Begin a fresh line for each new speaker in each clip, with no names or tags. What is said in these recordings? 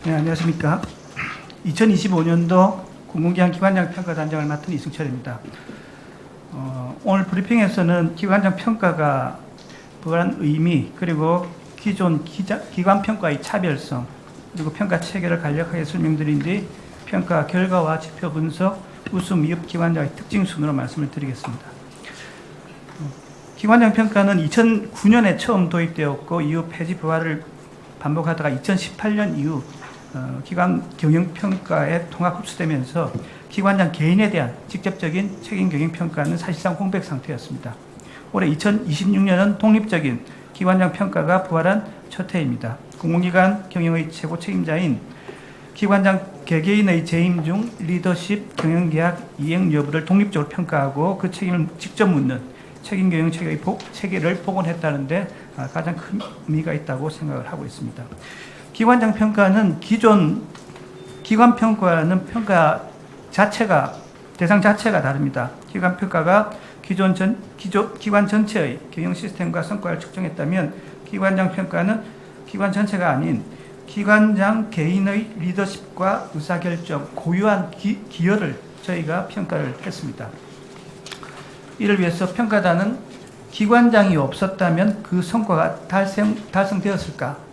네, 안녕하십니까. 2025년도 공공기관 기관장 평가단장을 맡은 이승철입니다. 오늘 브리핑에서는 기관장 평가가 부여한 의미, 그리고 기존 기관 평가의 차별성, 그리고 평가 체계를 간략하게 설명드린 뒤 평가 결과와 지표 분석, 우수 미흡 기관장의 특징 순으로 말씀을 드리겠습니다. 기관장 평가는 2009년에 처음 도입되었고 이후 폐지 부활을 반복하다가 2018년 이후 기관 경영평가에 통합 흡수되면서 기관장 개인에 대한 직접적인 책임 경영평가는 사실상 공백 상태였습니다. 올해 2026년은 독립적인 기관장 평가가 부활한 첫 해입니다. 공공기관 경영의 최고 책임자인 기관장 개개인의 재임 중 리더십, 경영계약, 이행 여부를 독립적으로 평가하고 그 책임을 직접 묻는 책임 경영 체계를 복원했다는데 가장 큰 의미가 있다고 생각을 하고 있습니다. 기관장 평가는 기존 기관 평가는 평가 자체가 대상 자체가 다릅니다. 기관 평가가 기존 기관 전체의 경영 시스템과 성과를 측정했다면 기관장 평가는 기관 전체가 아닌 기관장 개인의 리더십과 의사결정, 고유한 기여를 저희가 평가를 했습니다. 이를 위해서 평가단은 기관장이 없었다면 그 성과가 달성되었을까?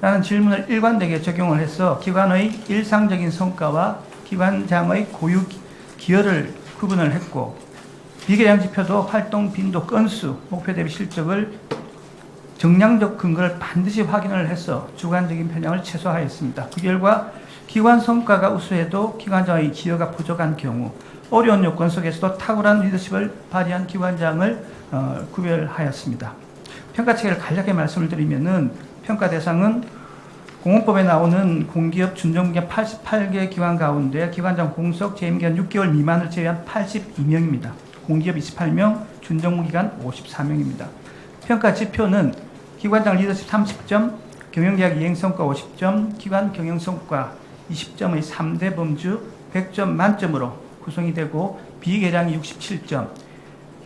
라는 질문을 일관되게 적용을 해서 기관의 일상적인 성과와 기관장의 고유 기여를 구분을 했고, 비계량 지표도 활동 빈도, 건수, 목표 대비 실적을 정량적 근거를 반드시 확인을 해서 주관적인 편향을 최소화했습니다. 그 결과 기관 성과가 우수해도 기관장의 기여가 부족한 경우 어려운 요건 속에서도 탁월한 리더십을 발휘한 기관장을 구별하였습니다. 평가 체계를 간략하게 말씀을 드리면은 평가 대상은 공원법에 나오는 공기업 준정기간 88개 기관 가운데 기관장 공석 재임기간 6개월 미만을 제외한 82명입니다. 공기업 28명, 준정기간 54명입니다. 평가 지표는 기관장 리더십 30점, 경영계약 이행성과 50점, 기관 경영성과 20점의 3대 범주 100점 만점으로 구성이 되고 비계량이 67점,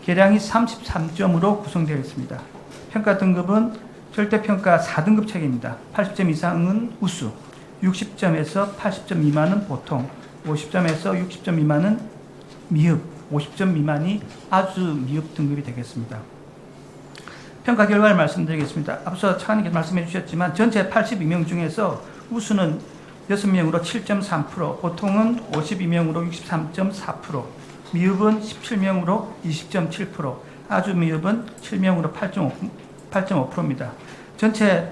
계량이 33점으로 구성되어 있습니다. 평가 등급은 절대평가 4등급 체계입니다. 80점 이상은 우수, 60점에서 80점 미만은 보통, 50점에서 60점 미만은 미흡, 50점 미만이 아주 미흡 등급이 되겠습니다. 평가 결과를 말씀드리겠습니다. 앞서 차관님께서 말씀해 주셨지만 전체 82명 중에서 우수는 6명으로 7.3%, 보통은 52명으로 63.4%, 미흡은 17명으로 20.7%, 아주 미흡은 7명으로 8.5%입니다. 전체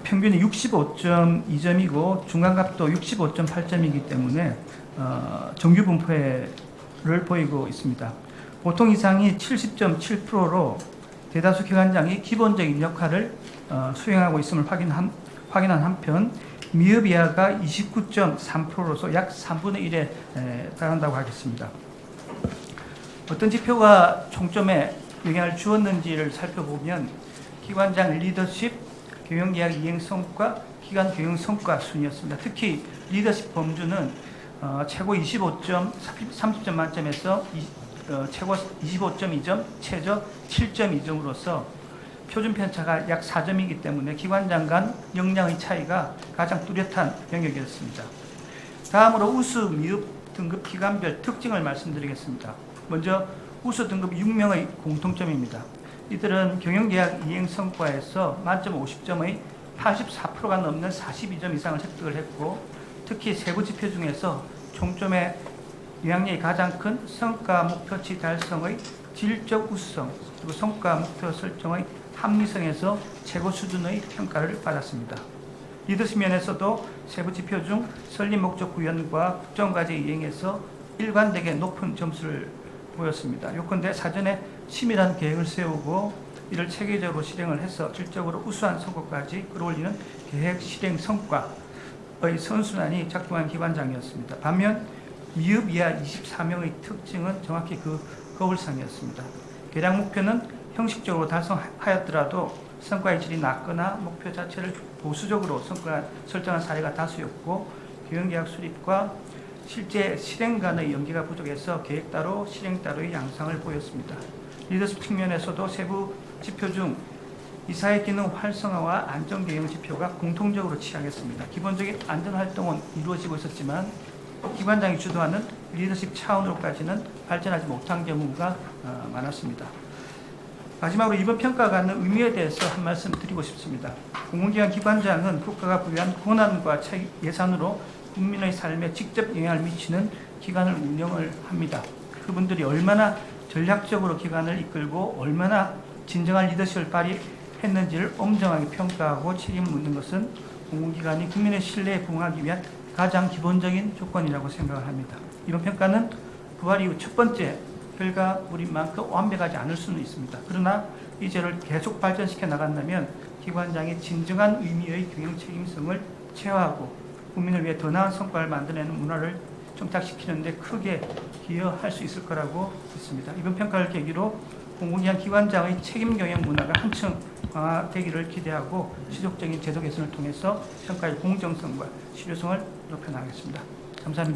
평균이 65.2점이고 중간값도 65.8점이기 때문에 정규 분포를 보이고 있습니다. 보통 이상이 70.7%로 대다수 기관장이 기본적인 역할을 수행하고 있음을 확인한 한편 미흡 이하가 29.3%로서 약 3분의 1에 달한다고 하겠습니다. 어떤 지표가 총점에 영향을 주었는지를 살펴보면 기관장 리더십, 경영계약 이행 성과, 기관 경영 성과 순이었습니다. 특히 리더십 범주는 최고 25점, 30점 만점에서 최고 25.2점, 최저 7.2점으로서 표준 편차가 약 4점이기 때문에 기관장 간 역량의 차이가 가장 뚜렷한 영역이었습니다. 다음으로 우수, 미흡 등급 기관별 특징을 말씀드리겠습니다. 먼저 우수 등급 6명의 공통점입니다. 이들은 경영계약 이행 성과에서 만점 50점의 84%가 넘는 42점 이상을 획득을 했고, 특히 세부 지표 중에서 총점의 영향력이 가장 큰 성과 목표치 달성의 질적 우수성, 그리고 성과 목표 설정의 합리성에서 최고 수준의 평가를 받았습니다. 리더십 면에서도 세부 지표 중 설립 목적 구현과 국정과제 이행에서 일관되게 높은 점수를 보였습니다. 요컨대 사전에 치밀한 계획을 세우고 이를 체계적으로 실행을 해서 질적으로 우수한 성과까지 끌어올리는 계획 실행 성과의 선순환이 작동한 기관장이었습니다. 반면 미흡 이하 24명의 특징은 정확히 그 거울상이었습니다. 계량 목표는 형식적으로 달성하였더라도 성과의 질이 낮거나 목표 자체를 보수적으로 설정한 사례가 다수였고, 경영계약 수립과 실제 실행 간의 연계가 부족해서 계획 따로 실행 따로의 양상을 보였습니다. 리더십 측면에서도 세부 지표 중 이사회 기능 활성화와 안전 경영 지표가 공통적으로 취하겠습니다. 기본적인 안전 활동은 이루어지고 있었지만 기관장이 주도하는 리더십 차원으로까지는 발전하지 못한 경우가 많았습니다. 마지막으로 이번 평가가 갖는 의미에 대해서 한 말씀 드리고 싶습니다. 공공기관 기관장은 국가가 부여한 권한과 예산으로 국민의 삶에 직접 영향을 미치는 기관을 운영을 합니다. 그분들이 얼마나 전략적으로 기관을 이끌고 얼마나 진정한 리더십을 발휘했는지를 엄정하게 평가하고 책임을 묻는 것은 공공기관이 국민의 신뢰에 부응하기 위한 가장 기본적인 조건이라고 생각을 합니다. 이번 평가는 부활 이후 첫 번째 결과물인 만큼 완벽하지 않을 수는 있습니다. 그러나 이 제를 계속 발전시켜 나간다면 기관장의 진정한 의미의 경영 책임성을 체화하고 국민을 위해 더 나은 성과를 만들어내는 문화를 정착시키는 데 크게 기여할 수 있을 거라고 믿습니다. 이번 평가를 계기로 공공기관 기관장의 책임 경영 문화가 한층 강화되기를 기대하고 지속적인 제도 개선을 통해서 평가의 공정성과 실효성을 높여나가겠습니다. 감사합니다.